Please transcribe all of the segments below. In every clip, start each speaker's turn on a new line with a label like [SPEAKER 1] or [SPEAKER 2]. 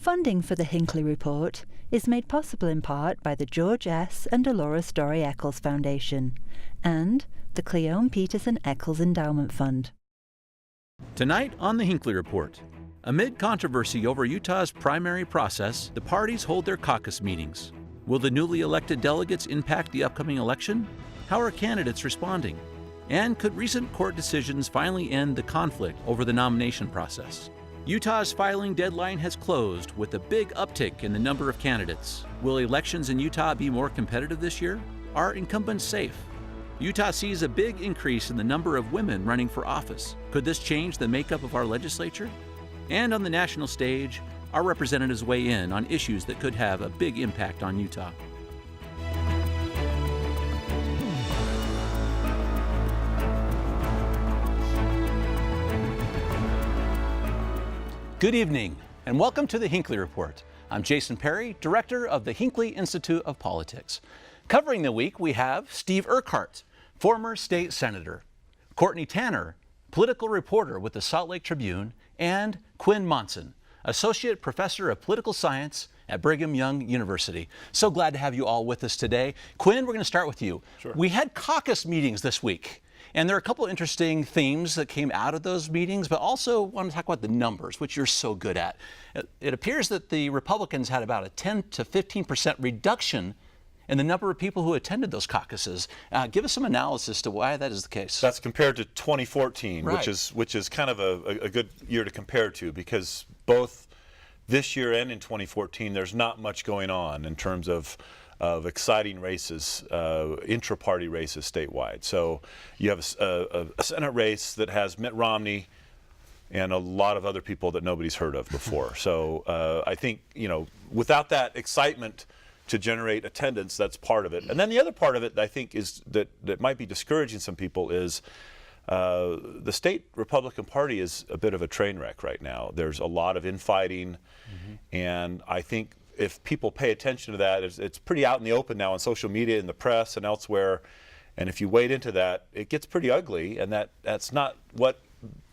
[SPEAKER 1] Funding for the Hinckley Report is made possible in part by the George S. and Dolores Story Eccles Foundation and the Cleone Peterson Eccles Endowment Fund.
[SPEAKER 2] Tonight on the Hinckley Report, amid controversy over Utah's primary process, the parties hold their caucus meetings. Will the newly elected delegates impact the upcoming election? How are candidates responding? And could recent court decisions finally end the conflict over the nomination process? Utah's filing deadline has closed with a big uptick in the number of candidates. Will elections in Utah be more competitive this year? Are incumbents safe? Utah sees a big increase in the number of women running for office. Could this change the makeup of our legislature? And on the national stage, our representatives weigh in on issues that could have a big impact on Utah. Good evening, and welcome to the Hinckley Report. I'm Jason Perry, director of the Hinckley Institute of Politics. Covering the week, we have Steve Urquhart, former state senator, Courtney Tanner, political reporter with the Salt Lake Tribune, and Quinn Monson, associate professor of political science at Brigham Young University. So glad to have you all with us today. Quinn, we're going to start with you.
[SPEAKER 3] Sure.
[SPEAKER 2] We had caucus meetings this week. And there are a couple of interesting themes that came out of those meetings, but also want to talk about the numbers, which you're so good at. It appears that the Republicans had about a 10 to 15% reduction in the number of people who attended those caucuses. Give us some analysis to why that is the case.
[SPEAKER 3] That's compared to 2014,
[SPEAKER 2] Right.
[SPEAKER 3] which is kind of a good year to compare to, because both this year and in 2014, there's not much going on in terms of exciting races, intra-party races statewide. So you have a Senate race that has Mitt Romney and a lot of other people that nobody's heard of before. So I think, without that excitement to generate attendance, that's part of it. And then the other part of it, I think, is that might be discouraging some people is the state Republican Party is a bit of a train wreck right now. There's a lot of infighting, and I think if people pay attention to that, it's pretty out in the open now on social media, in the press, and elsewhere. And if you wade into that, it gets pretty ugly, and that's not what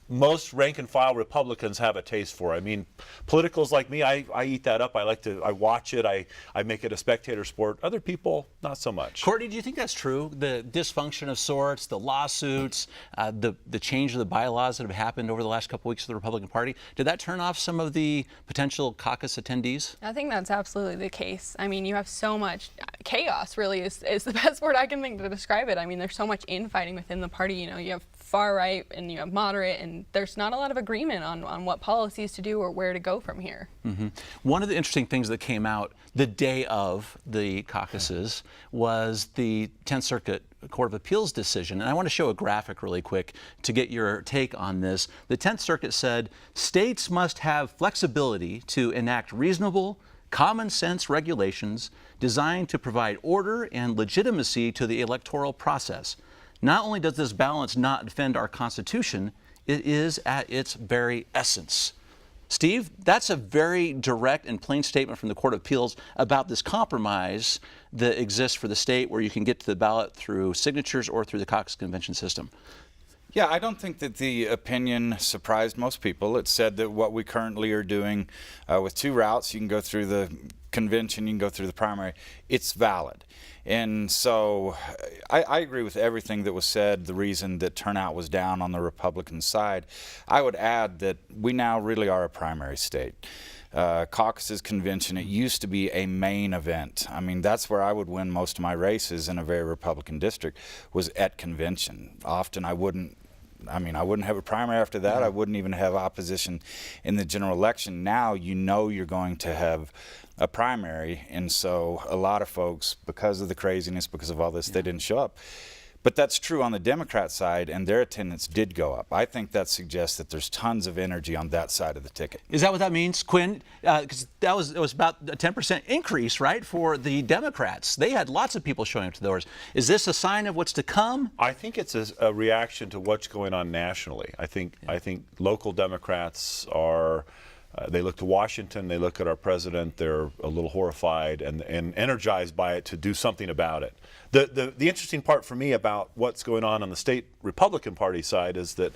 [SPEAKER 3] most rank-and-file Republicans have a taste for. I mean, politicals like me, I eat that up. I watch it. I make it a spectator sport. Other people, not so much.
[SPEAKER 2] Courtney, do you think that's true? The dysfunction of sorts, the lawsuits, the change of the bylaws that have happened over the last couple weeks of the Republican Party, did that turn off some of the potential caucus attendees?
[SPEAKER 4] I think that's absolutely the case. I mean, you have so much chaos, really, is the best word I can think to describe it. I mean, there's so much infighting within the party. You have far right and you have moderate, and there's not a lot of agreement on what policies to do or where to go from here. One
[SPEAKER 2] of the interesting things that came out the day of the caucuses was the 10th Circuit Court of Appeals decision. And I want to show a graphic really quick to get your take on this. The 10th Circuit said states must have flexibility to enact reasonable, common sense regulations designed to provide order and legitimacy to the electoral process. Not only does this balance not defend our Constitution, it is at its very essence. Steve, that's a very direct and plain statement from the Court of Appeals about this compromise that exists for the state where you can get to the ballot through signatures or through the caucus convention system.
[SPEAKER 5] Yeah, I don't think that the opinion surprised most people. It said that what we currently are doing with two routes, you can go through the convention, you can go through the primary, it's valid. And so I agree with everything that was said, the reason that turnout was down on the Republican side. I would add that we now really are a primary state. Caucuses, convention, it used to be a main event. I mean, that's where I would win most of my races in a very Republican district, was at convention. Often I wouldn't have a primary after that. I wouldn't even have opposition in the general election. Now you're going to have a primary, and so a lot of folks, because of the craziness, because of all this, they didn't show up. But that's true on the Democrat side, and their attendance did go up. I think that suggests that there's tons of energy on that side of the ticket.
[SPEAKER 2] Is that what that means, Quinn? Because it was about a 10% increase, right, for the Democrats. They had lots of people showing up to doors. Is this a sign of what's to come?
[SPEAKER 3] I think it's a reaction to what's going on nationally. I think local Democrats are. They look to Washington, they look at our president, they're a little horrified and energized by it to do something about it. The interesting part for me about what's going on the state Republican Party side is that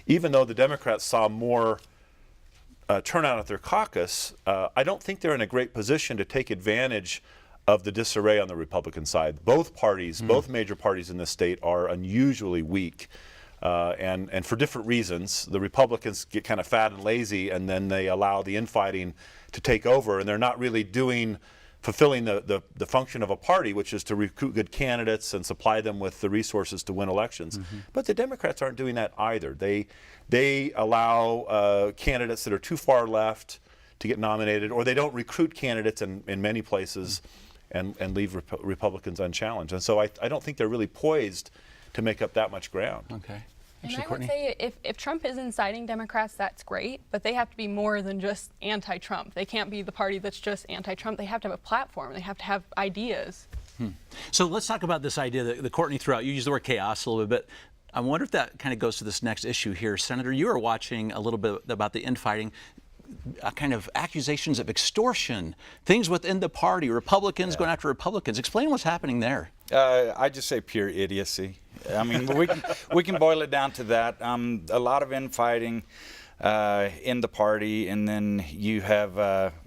[SPEAKER 3] even though the Democrats saw more turnout at their caucus, I don't think they're in a great position to take advantage of the disarray on the Republican side. Both parties, both major parties in the state are unusually weak. And for different reasons. The Republicans get kind of fat and lazy, and then they allow the infighting to take over, and they're not really fulfilling the function of a party, which is to recruit good candidates and supply them with the resources to win elections. But the Democrats aren't doing that either. They allow candidates that are too far left to get nominated, or they don't recruit candidates in many places and leave Republicans unchallenged. And so I don't think they're really poised to make up that much ground.
[SPEAKER 2] Okay.
[SPEAKER 4] And I would say if Trump is inciting Democrats, that's great, but they have to be more than just anti-Trump. They can't be the party that's just anti-Trump. They have to have a platform. They have to have ideas.
[SPEAKER 2] So let's talk about this idea that Courtney threw out. You used the word chaos a little bit. I wonder if that kind of goes to this next issue here. Senator, you are watching a little bit about the infighting. Kind of accusations of extortion, things within the party, Republicans going after Republicans. Explain what's happening there.
[SPEAKER 5] I just say pure idiocy. I mean, we can boil it down to that. A lot of infighting in the party, and then you have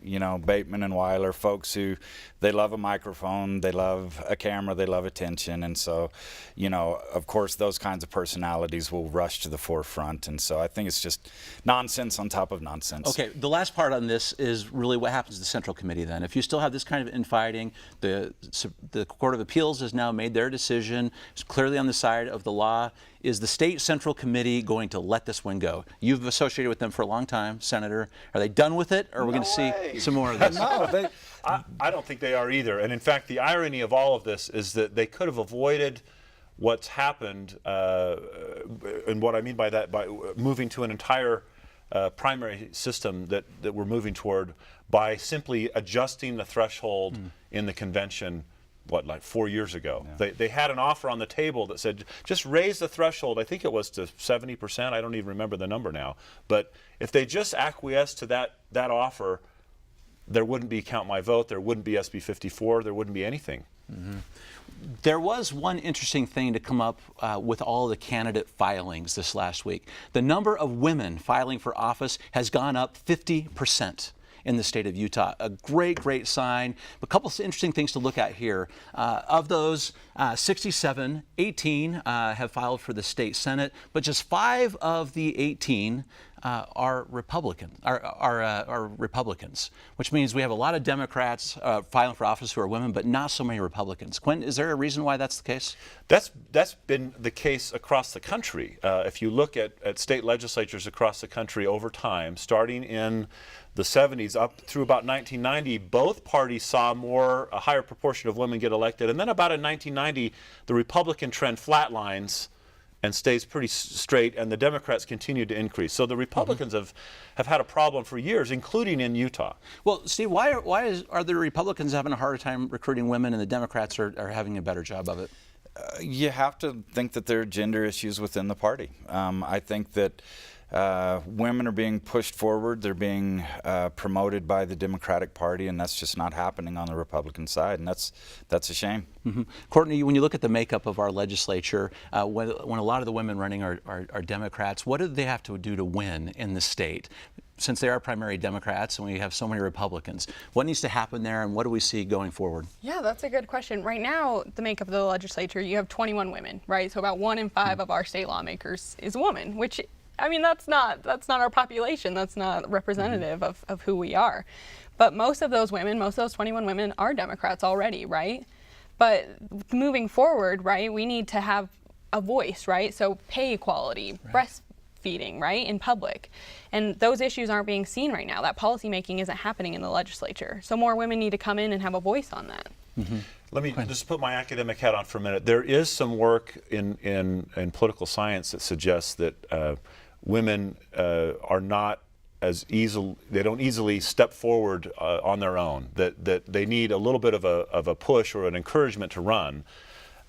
[SPEAKER 5] Bateman and Weiler, folks who they love a microphone, they love a camera, they love attention, and so of course those kinds of personalities will rush to the forefront, and so I think it's just nonsense on top of nonsense.
[SPEAKER 2] Okay, the last part on this is really what happens to the Central Committee then. If you still have this kind of infighting, the Court of Appeals has now made their decision. It's clearly on the side of the law. Is the State Central Committee going to let this one go? You've associated with them for a long time, Senator. Are they done with it, or are we going to see some more of this?
[SPEAKER 5] No,
[SPEAKER 3] I don't think they are either. And in fact, the irony of all of this is that they could have avoided what's happened, and what I mean by that, by moving to an entire primary system that we're moving toward, by simply adjusting the threshold in the convention, like 4 years ago. Yeah. They had an offer on the table that said, just raise the threshold, I think it was to 70%, I don't even remember the number now. But if they just acquiesced to that offer, there wouldn't be Count My Vote, there wouldn't be SB 54, there wouldn't be anything.
[SPEAKER 2] There was one interesting thing to come up with all the candidate filings this last week. The number of women filing for office has gone up 50%. In the state of Utah. A great sign. A couple of interesting things to look at here. Of those, 67, 18 have filed for the state Senate, but just 5 of the 18 are Republicans, which means we have a lot of Democrats filing for office who are women, but not so many Republicans. Quinn, is there a reason why that's the case?
[SPEAKER 3] That's been the case across the country. If you look at state legislatures across the country over time, starting in the 70s up through about 1990, both parties saw a higher proportion of women get elected. And then about in 1990, the Republican trend flatlines and stays pretty straight, and the Democrats continue to increase. So the Republicans have had a problem for years, including in Utah.
[SPEAKER 2] Well, Steve, why are the Republicans having a harder time recruiting women and the Democrats are having a better job of it?
[SPEAKER 5] You have to think that there are gender issues within the party. I think that women are being pushed forward, they're being promoted by the Democratic Party, and that's just not happening on the Republican side, and that's a shame.
[SPEAKER 2] Courtney, when you look at the makeup of our legislature, when a lot of the women running are Democrats, what do they have to do to win in the state? Since they are primary Democrats and we have so many Republicans, what needs to happen there, and what do we see going forward?
[SPEAKER 4] Yeah, that's a good question. Right now, the makeup of the legislature, you have 21 women, right? So about 1 in 5 of our state lawmakers is a woman, which, I mean, that's not our population. That's not representative of who we are. But most of those women, most of those 21 women are Democrats already, right? But moving forward, right, we need to have a voice, right? So pay equality, breastfeeding, right, in public. And those issues aren't being seen right now. That policymaking isn't happening in the legislature. So more women need to come in and have a voice on that.
[SPEAKER 3] Let me just put my academic hat on for a minute. There is some work in political science that suggests that women are not as easily, they don't easily step forward on their own, that they need a little bit of a push or an encouragement to run,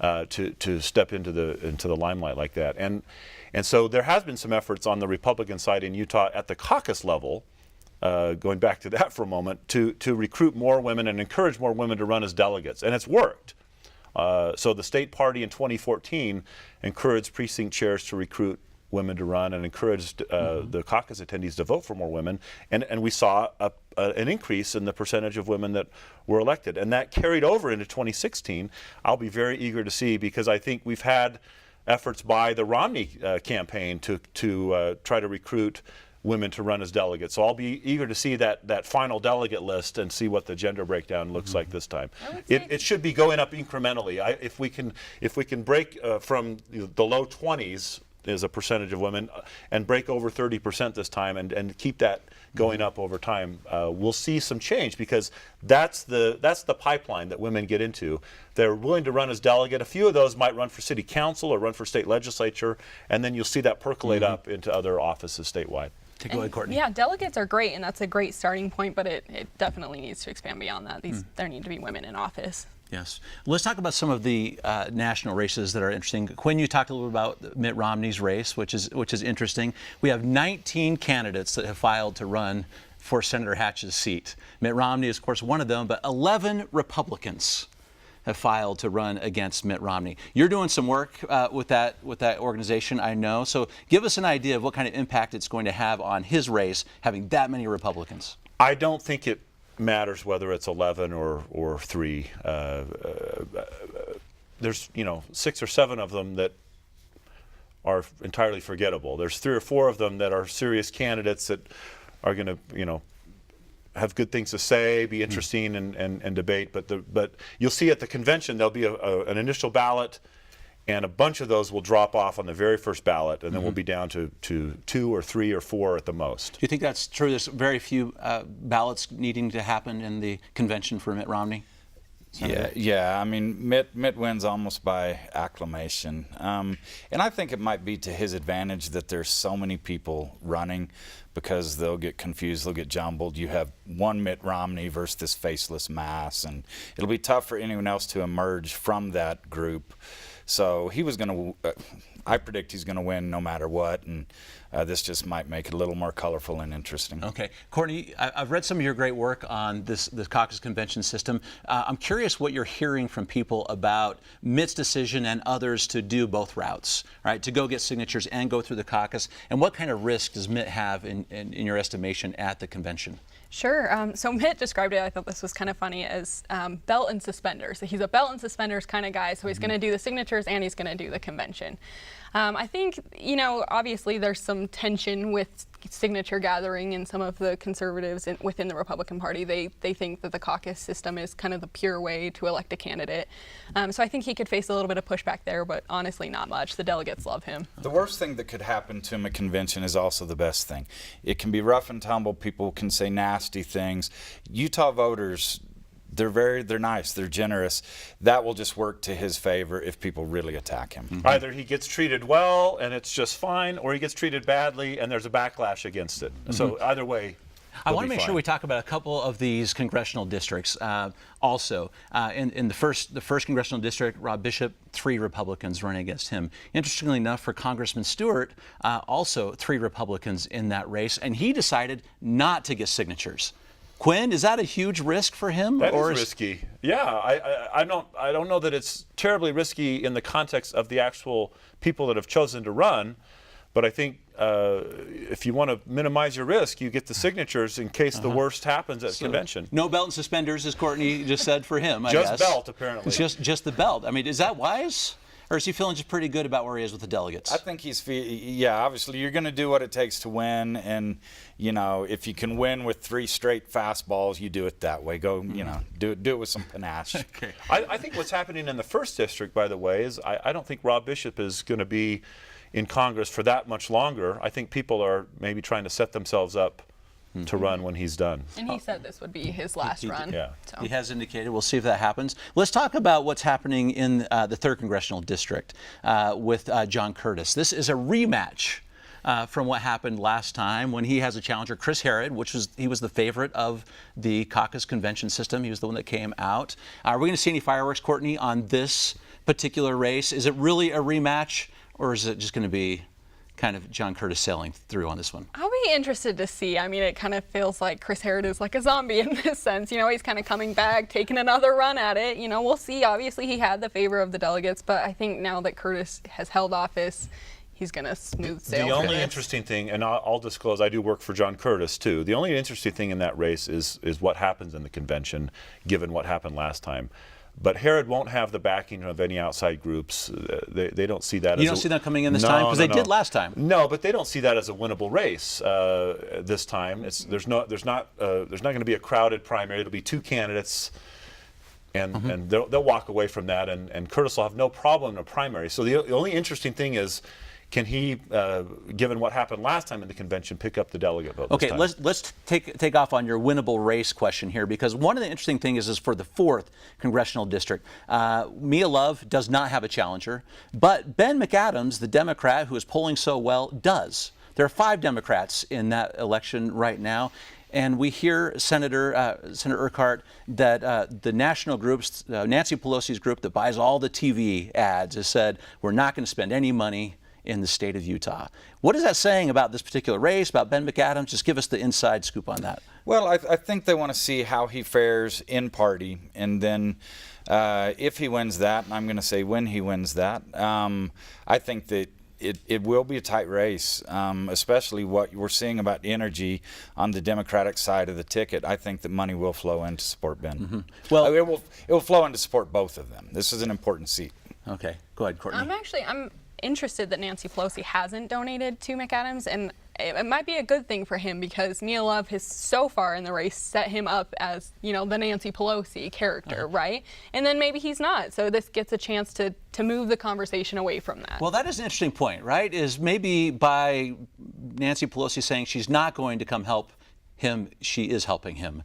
[SPEAKER 3] to step into the limelight like that. And so there has been some efforts on the Republican side in Utah at the caucus level, going back to that for a moment, to recruit more women and encourage more women to run as delegates, and it's worked. So the state party in 2014 encouraged precinct chairs to recruit women to run and encouraged the caucus attendees to vote for more women. And we saw an increase in the percentage of women that were elected. And that carried over into 2016. I'll be very eager to see, because I think we've had efforts by the Romney campaign to try to recruit women to run as delegates. So I'll be eager to see that final delegate list and see what the gender breakdown looks like this time. It should be going up incrementally. If we can break from the low 20s as a percentage of women and break over 30% this time and keep that going up over time, we'll see some change, because that's the pipeline that women get into. They're willing to run as delegate. A few of those might run for city council or run for state legislature, and then you'll see that percolate up into other offices statewide.
[SPEAKER 2] Take it away, Courtney.
[SPEAKER 4] Yeah, delegates are great, and that's a great starting point, but it definitely needs to expand beyond that. There need to be women in office.
[SPEAKER 2] Yes. Let's talk about some of the national races that are interesting. Quinn, you talked a little bit about Mitt Romney's race, which is interesting. We have 19 candidates that have filed to run for Senator Hatch's seat. Mitt Romney is, of course, one of them, but 11 Republicans have filed to run against Mitt Romney. You're doing some work with that organization, I know. So give us an idea of what kind of impact it's going to have on his race, having that many Republicans.
[SPEAKER 3] I don't think it matters whether it's 11 or 3. There's 6 or 7 of them that are entirely forgettable. There's 3 or 4 of them that are serious candidates that are going to have good things to say, be interesting and debate. But you'll see at the convention there'll be an initial ballot, and a bunch of those will drop off on the very first ballot, and then we'll be down to 2 or 3 or 4 at the most.
[SPEAKER 2] Do you think that's true? There's very few ballots needing to happen in the convention for Mitt Romney?
[SPEAKER 5] Yeah. I mean, Mitt wins almost by acclamation, and I think it might be to his advantage that there's so many people running, because they'll get confused, they'll get jumbled. You have one Mitt Romney versus this faceless mass, and it'll be tough for anyone else to emerge from that group. So he was going to. I predict he's going to win no matter what, and this just might make it a little more colorful and interesting.
[SPEAKER 2] Okay. Courtney, I've read some of your great work on this caucus convention system. I'm curious what you're hearing from people about Mitt's decision and others to do both routes, right, to go get signatures and go through the caucus, and what kind of risk does Mitt have in your estimation at the convention?
[SPEAKER 4] Sure. So Mitt described it, I thought this was kind of funny, as belt and suspenders. He's a belt and suspenders kind of guy, so he's going to do the signatures and he's going to do the convention. I think, obviously there's some tension with signature gathering in some of the conservatives within the Republican Party. They think that the caucus system is kind of the pure way to elect a candidate. So I think he could face a little bit of pushback there, but honestly not much. The delegates love him.
[SPEAKER 5] The worst thing that could happen to him at convention is also the best thing. It can be rough and tumble. People can say nasty things. Utah voters, they're nice, they're generous. That will just work to his favor if people really attack him.
[SPEAKER 3] Either he gets treated well and it's just fine, or he gets treated badly and there's a backlash against it. So either way,
[SPEAKER 2] I want to make sure we talk about a couple of these congressional districts. Also, in the first congressional district, Rob Bishop, 3 Republicans running against him. Interestingly enough, for Congressman Stewart, also 3 Republicans in that race, and he decided not to get signatures. Quinn, is that a huge risk for him?
[SPEAKER 3] That is risky. Yeah, I don't know that it's terribly risky in the context of the actual people that have chosen to run, but I think if you want to minimize your risk, you get the signatures in case the worst happens at convention.
[SPEAKER 2] No belt and suspenders, as Courtney just said, for him, I guess.
[SPEAKER 3] Just belt, apparently.
[SPEAKER 2] Just the belt. I mean, is that wise? Or is he feeling just pretty good about where he is with the delegates?
[SPEAKER 5] I think obviously you're going to do what it takes to win, and if you can win with 3 straight fastballs, you do it that way. Go, do it with some panache.
[SPEAKER 2] Okay.
[SPEAKER 3] I think what's happening in the first district, by the way, is I don't think Rob Bishop is going to be in Congress for that much longer. I think people are maybe trying to set themselves up to run when he's done.
[SPEAKER 4] And he said this would be his last run.
[SPEAKER 3] Yeah.
[SPEAKER 4] So.
[SPEAKER 2] He has indicated. We'll see if that happens. Let's talk about what's happening in the 3rd Congressional District with John Curtis. This is a rematch from what happened last time when he has a challenger, Chris Herod, he was the favorite of the caucus convention system. He was the one that came out. Are we going to see any fireworks, Courtney, on this particular race? Is it really a rematch, or is it just going to be kind of John Curtis sailing through on this one?
[SPEAKER 4] I'll be interested to see. I mean, it kind of feels like Chris Herod is like a zombie in this sense. He's kind of coming back, taking another run at it. We'll see. Obviously, he had the favor of the delegates, but I think now that Curtis has held office, he's going to smooth sail.
[SPEAKER 3] The only
[SPEAKER 4] through this.
[SPEAKER 3] interesting thing, and I'll disclose, I do work for John Curtis too. The only interesting thing in that race is what happens in the convention, given what happened last time. But Herod won't have the backing of any outside groups. They don't see that.
[SPEAKER 2] You don't see them coming in this time because they did last time.
[SPEAKER 3] No, but they don't see that as a winnable race this time. There's not going to be a crowded primary. It'll be two candidates, and they'll walk away from that. And Curtis will have no problem in a primary. So the only interesting thing is, can he, given what happened last time in the convention, pick up the delegate vote?
[SPEAKER 2] Okay, let's take off on your winnable race question here, because one of the interesting things is for the 4th congressional district, Mia Love does not have a challenger, but Ben McAdams, the Democrat who is polling so well, does. There are 5 Democrats in that election right now. And we hear Senator Urquhart that the national groups, Nancy Pelosi's group that buys all the TV ads, has said, we're not going to spend any money in the state of Utah. What is that saying about this particular race, about Ben McAdams? Just give us the inside scoop on that.
[SPEAKER 5] Well, I think they want to see how he fares in party, and then if he wins that, and I'm going to say when he wins that, I think that it will be a tight race, especially what we're seeing about energy on the Democratic side of the ticket. I think that money will flow in to support Ben. Well, it will flow in to support both of them. This is an important seat.
[SPEAKER 2] Okay, go ahead, Courtney.
[SPEAKER 4] I'm interested that Nancy Pelosi hasn't donated to McAdams, and it might be a good thing for him because Mia Love has so far in the race set him up as, the Nancy Pelosi character, right? And then maybe he's not. So this gets a chance to move the conversation away from that.
[SPEAKER 2] Well, that is an interesting point, right? Is maybe by Nancy Pelosi saying she's not going to come help him, she is helping him.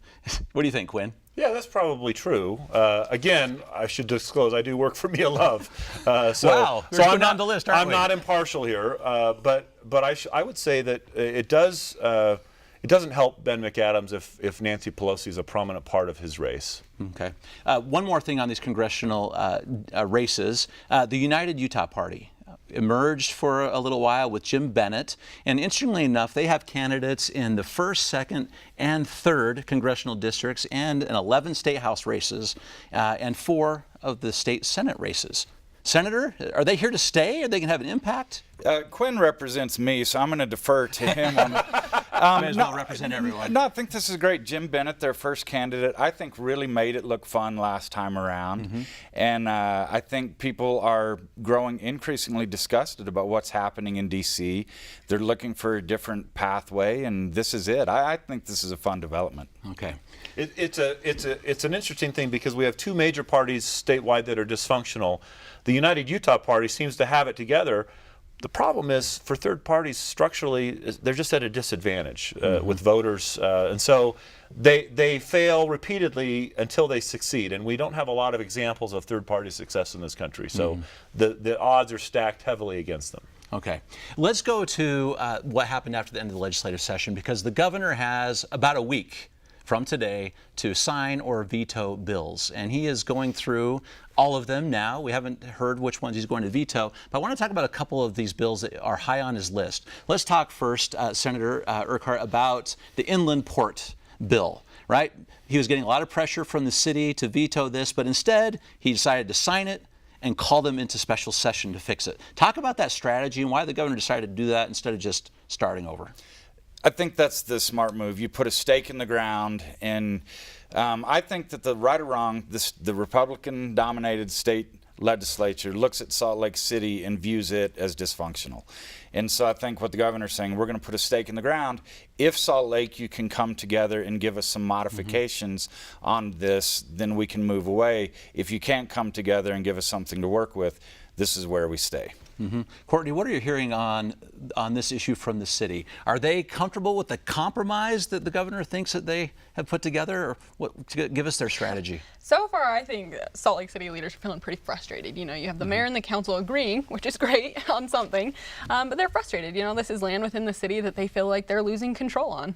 [SPEAKER 2] What do you think, Quinn?
[SPEAKER 3] Yeah, that's probably true. Again, I should disclose I do work for Mia Love.
[SPEAKER 2] Wow,
[SPEAKER 3] so
[SPEAKER 2] I'm not on the list, aren't we?
[SPEAKER 3] I'm not impartial here, but I would say that it doesn't help Ben McAdams if Nancy Pelosi is a prominent part of his race.
[SPEAKER 2] Okay. One more thing on these congressional races. The United Utah Party emerged for a little while with Jim Bennett, and interestingly enough, they have candidates in the 1st, 2nd, and 3rd congressional districts, and in 11 state house races, and 4 of the state senate races. Senator, are they here to stay? Are they going to have an impact?
[SPEAKER 5] Quinn represents me, so I'm going to defer to him.
[SPEAKER 2] May as well represent everyone.
[SPEAKER 5] No, I think this is great. Jim Bennett, their first candidate, I think really made it look fun last time around. And I think people are growing increasingly disgusted about what's happening in D.C. They're looking for a different pathway, and this is it. I think this is a fun development.
[SPEAKER 2] Okay.
[SPEAKER 3] It's an interesting thing because we have 2 major parties statewide that are dysfunctional. The United Utah Party seems to have it together. The problem is, for third parties, structurally, they're just at a disadvantage with voters, and so they fail repeatedly until they succeed. And we don't have a lot of examples of third-party success in this country, so the odds are stacked heavily against them.
[SPEAKER 2] Okay. Let's go to what happened after the end of the legislative session, because the governor has about a week from today to sign or veto bills. And he is going through all of them now. We haven't heard which ones he's going to veto, but I want to talk about a couple of these bills that are high on his list. Let's talk first, Senator Urquhart, about the inland port bill, right? He was getting a lot of pressure from the city to veto this, but instead he decided to sign it and call them into special session to fix it. Talk about that strategy and why the governor decided to do that instead of just starting over.
[SPEAKER 5] I think that's the smart move. You put a stake in the ground, and I think that the right or wrong, the Republican-dominated state legislature looks at Salt Lake City and views it as dysfunctional. And so I think what the governor's saying, we're going to put a stake in the ground. If Salt Lake, you can come together and give us some modifications on this, then we can move away. If you can't come together and give us something to work with, this is where we stay.
[SPEAKER 2] Courtney, what are you hearing on this issue from the city? Are they comfortable with the compromise that the governor thinks that they have put together, or give us their strategy?
[SPEAKER 4] So far, I think Salt Lake City leaders are feeling pretty frustrated. You have the mayor and the council agreeing, which is great on something, but they're frustrated. This is land within the city that they feel like they're losing control on.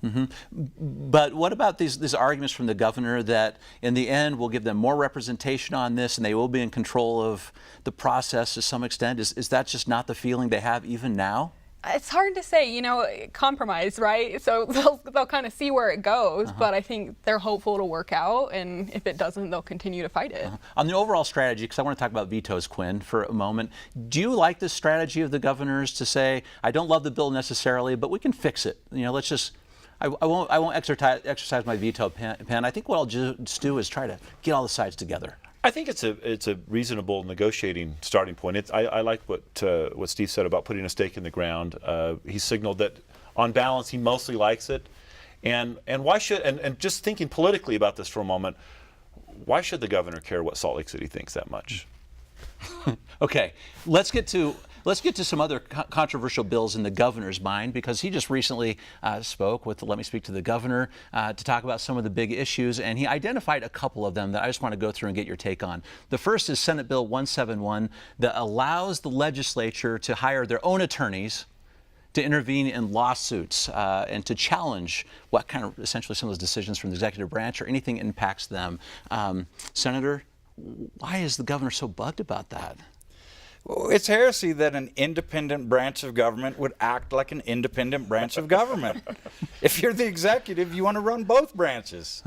[SPEAKER 2] But what about these arguments from the governor that in the end we'll give them more representation on this and they will be in control of the process to some extent? Is that just not the feeling they have even now?
[SPEAKER 4] It's hard to say, you know, compromise, right? So they'll kind of see where it goes, but I think they're hopeful it'll work out, and if it doesn't, they'll continue to fight it.
[SPEAKER 2] On the overall strategy, because I want to talk about vetoes, Quinn, for a moment, do you like this strategy of the governors to say, I don't love the bill necessarily, but we can fix it? You know, let's just, I won't exercise my veto pen. I think what I'll just do is try to get all the sides together.
[SPEAKER 3] I think it's a reasonable negotiating starting point. I like what Steve said about putting a stake in the ground. He signaled that on balance he mostly likes it, and why should and just thinking politically about this for a moment, why should the governor care what Salt Lake City thinks that much?
[SPEAKER 2] Okay, let's get to some other controversial bills in the governor's mind, because he just recently spoke with Let Me Speak to the Governor to talk about some of the big issues, and he identified a couple of them that I just want to go through and get your take on. The first is Senate Bill 171 that allows the legislature to hire their own attorneys to intervene in lawsuits and to challenge what kind of essentially some of those decisions from the executive branch or anything impacts them. Senator, why is the governor so bugged about that?
[SPEAKER 5] Well, it's heresy that an independent branch of government would act like an independent branch of government. If you're the executive, you want to run both branches.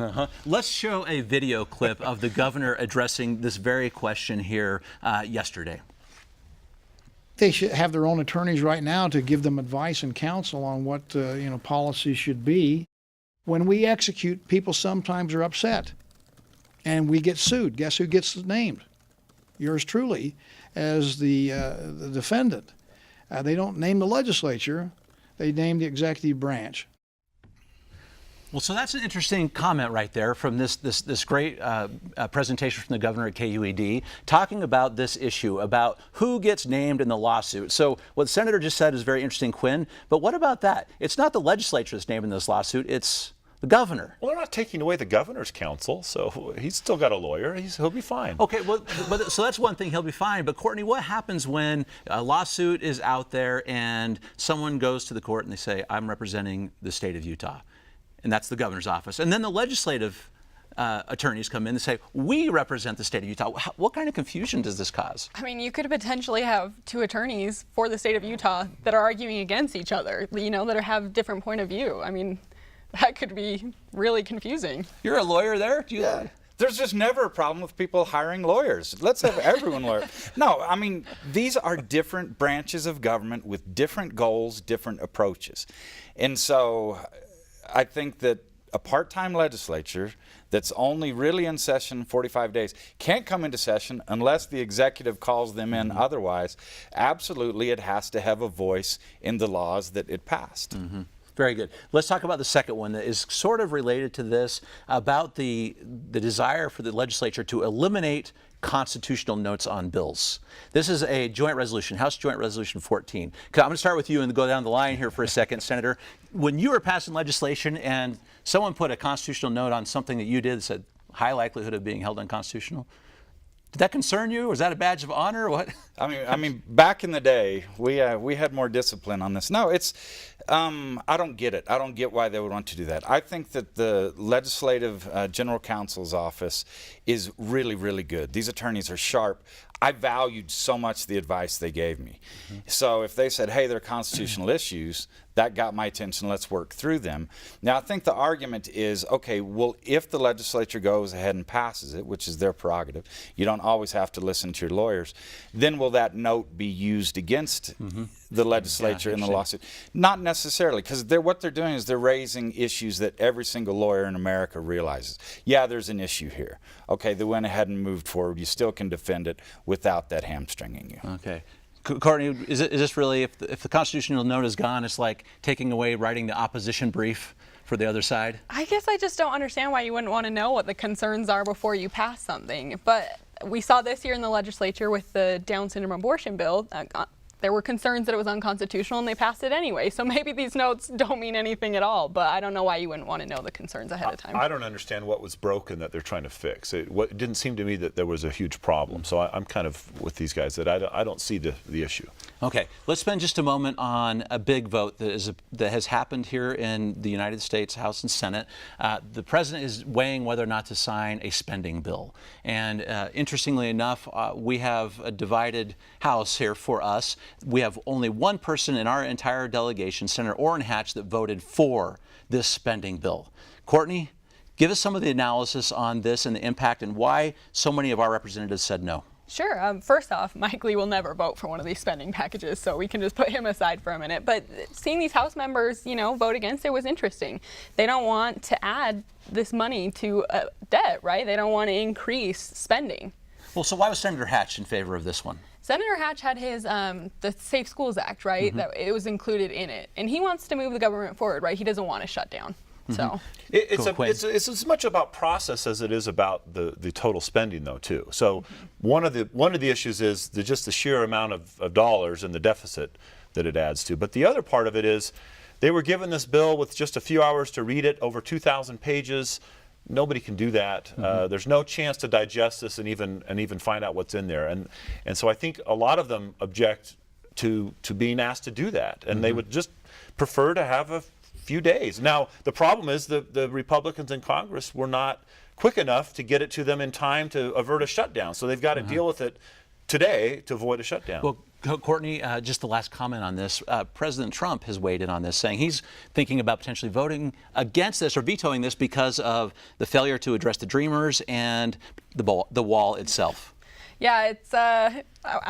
[SPEAKER 2] Let's show a video clip of the governor addressing this very question here yesterday.
[SPEAKER 6] They should have their own attorneys right now to give them advice and counsel on what policies should be. When we execute, people sometimes are upset, and we get sued. Guess who gets named? Yours truly, as the defendant. They don't name the legislature; they name the executive branch.
[SPEAKER 2] Well, so that's an interesting comment right there from this great presentation from the governor at KUED, talking about this issue, about who gets named in the lawsuit. So what the senator just said is very interesting, Quinn, but what about that? It's not the legislature that's named in this lawsuit, it's the governor.
[SPEAKER 3] Well, they're not taking away the governor's counsel, so he's still got a lawyer. He'll be fine.
[SPEAKER 2] Okay, well, so that's one thing, he'll be fine. But Courtney, what happens when a lawsuit is out there and someone goes to the court and they say, I'm representing the state of Utah? And that's the governor's office. And then the legislative attorneys come in and say, we represent the state of Utah. What kind of confusion does this cause?
[SPEAKER 4] I mean, you could potentially have two attorneys for the state of Utah that are arguing against each other, that have different point of view. I mean, that could be really confusing.
[SPEAKER 2] You're a lawyer there?
[SPEAKER 5] Yeah. There's just never a problem with people hiring lawyers. Let's have everyone lawyer. No, I mean, these are different branches of government with different goals, different approaches. And so I think that a part-time legislature that's only really in session 45 days can't come into session unless the executive calls them in otherwise. Absolutely, it has to have a voice in the laws that it passed.
[SPEAKER 2] Mm-hmm. Very good. Let's talk about the second one that is sort of related to this, about the desire for the legislature to eliminate constitutional notes on bills. This is a joint resolution, House Joint Resolution 14. I'm going to start with you and go down the line here for a second, Senator. When you were passing legislation and someone put a constitutional note on something that you did that said high likelihood of being held unconstitutional, did that concern you? Was that a badge of honor or what?
[SPEAKER 5] I mean, back in the day, we had more discipline on this. No, it's, I don't get it. I don't get why they would want to do that. I think that the Legislative General Counsel's office is really, really good. These attorneys are sharp. I valued so much the advice they gave me. Mm-hmm. So if they said, hey, there are constitutional issues, that got my attention, let's work through them. Now, I think the argument is, okay, well, if the legislature goes ahead and passes it, which is their prerogative, you don't always have to listen to your lawyers, then will that note be used against the legislature in the lawsuit? Not necessarily, because what they're doing is they're raising issues that every single lawyer in America realizes. Yeah, there's an issue here. Okay, they went ahead and moved forward. You still can defend it without that hamstringing you.
[SPEAKER 2] Okay. Courtney, is this really, if the constitutional note is gone, it's like taking away writing the opposition brief for the other side?
[SPEAKER 4] I guess I just don't understand why you wouldn't want to know what the concerns are before you pass something. But we saw this year in the legislature with the Down syndrome abortion bill. There were concerns that it was unconstitutional, and they passed it anyway. So maybe these notes don't mean anything at all, but I don't know why you wouldn't want to know the concerns ahead of time.
[SPEAKER 3] I don't understand what was broken that they're trying to fix. It didn't seem to me that there was a huge problem. So I'm kind of with these guys that I don't see the issue.
[SPEAKER 2] Okay, let's spend just a moment on a big vote that has happened here in the United States House and Senate. The president is weighing whether or not to sign a spending bill. And interestingly enough, we have a divided House here for us. We have only one person in our entire delegation, Senator Orrin Hatch, that voted for this spending bill. Courtney, give us some of the analysis on this and the impact and why so many of our representatives said no.
[SPEAKER 4] Sure. First off, Hinckley will never vote for one of these spending packages, so we can just put him aside for a minute. But seeing these House members, vote against it was interesting. They don't want to add this money to debt, right? They don't want to increase spending.
[SPEAKER 2] Well, so why was Senator Hatch in favor of this one?
[SPEAKER 4] Senator Hatch had his the Safe Schools Act, right?
[SPEAKER 2] Mm-hmm.
[SPEAKER 4] That it was included in it, and he wants to move the government forward, right? He doesn't want to shut down. So
[SPEAKER 3] it's as much about process as it is about the total spending, though, too. So one of the issues is just the sheer amount of dollars and the deficit that it adds to. But the other part of it is they were given this bill with just a few hours to read it, over 2,000 pages. Nobody can do that. There's no chance to digest this and even find out what's in there. And so I think a lot of them object to being asked to do that, and they would just prefer to have a few days. Now, the problem is the Republicans in Congress were not quick enough to get it to them in time to avert a shutdown. So they've got to deal with it today to avoid a shutdown.
[SPEAKER 2] Well, Courtney, just the last comment on this. President Trump has weighed in on this, saying he's thinking about potentially voting against this or vetoing this because of the failure to address the Dreamers and the wall itself.
[SPEAKER 4] Yeah, it's, I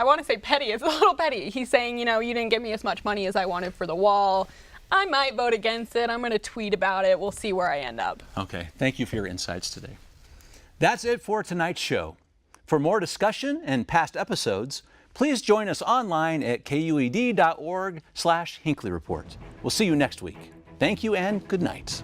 [SPEAKER 4] want to say petty. It's a little petty. He's saying, you didn't give me as much money as I wanted for the wall. I might vote against it. I'm going to tweet about it. We'll see where I end up.
[SPEAKER 2] Okay. Thank you for your insights today. That's it for tonight's show. For more discussion and past episodes, please join us online at kued.org/Hinckley Report. We'll see you next week. Thank you and good night.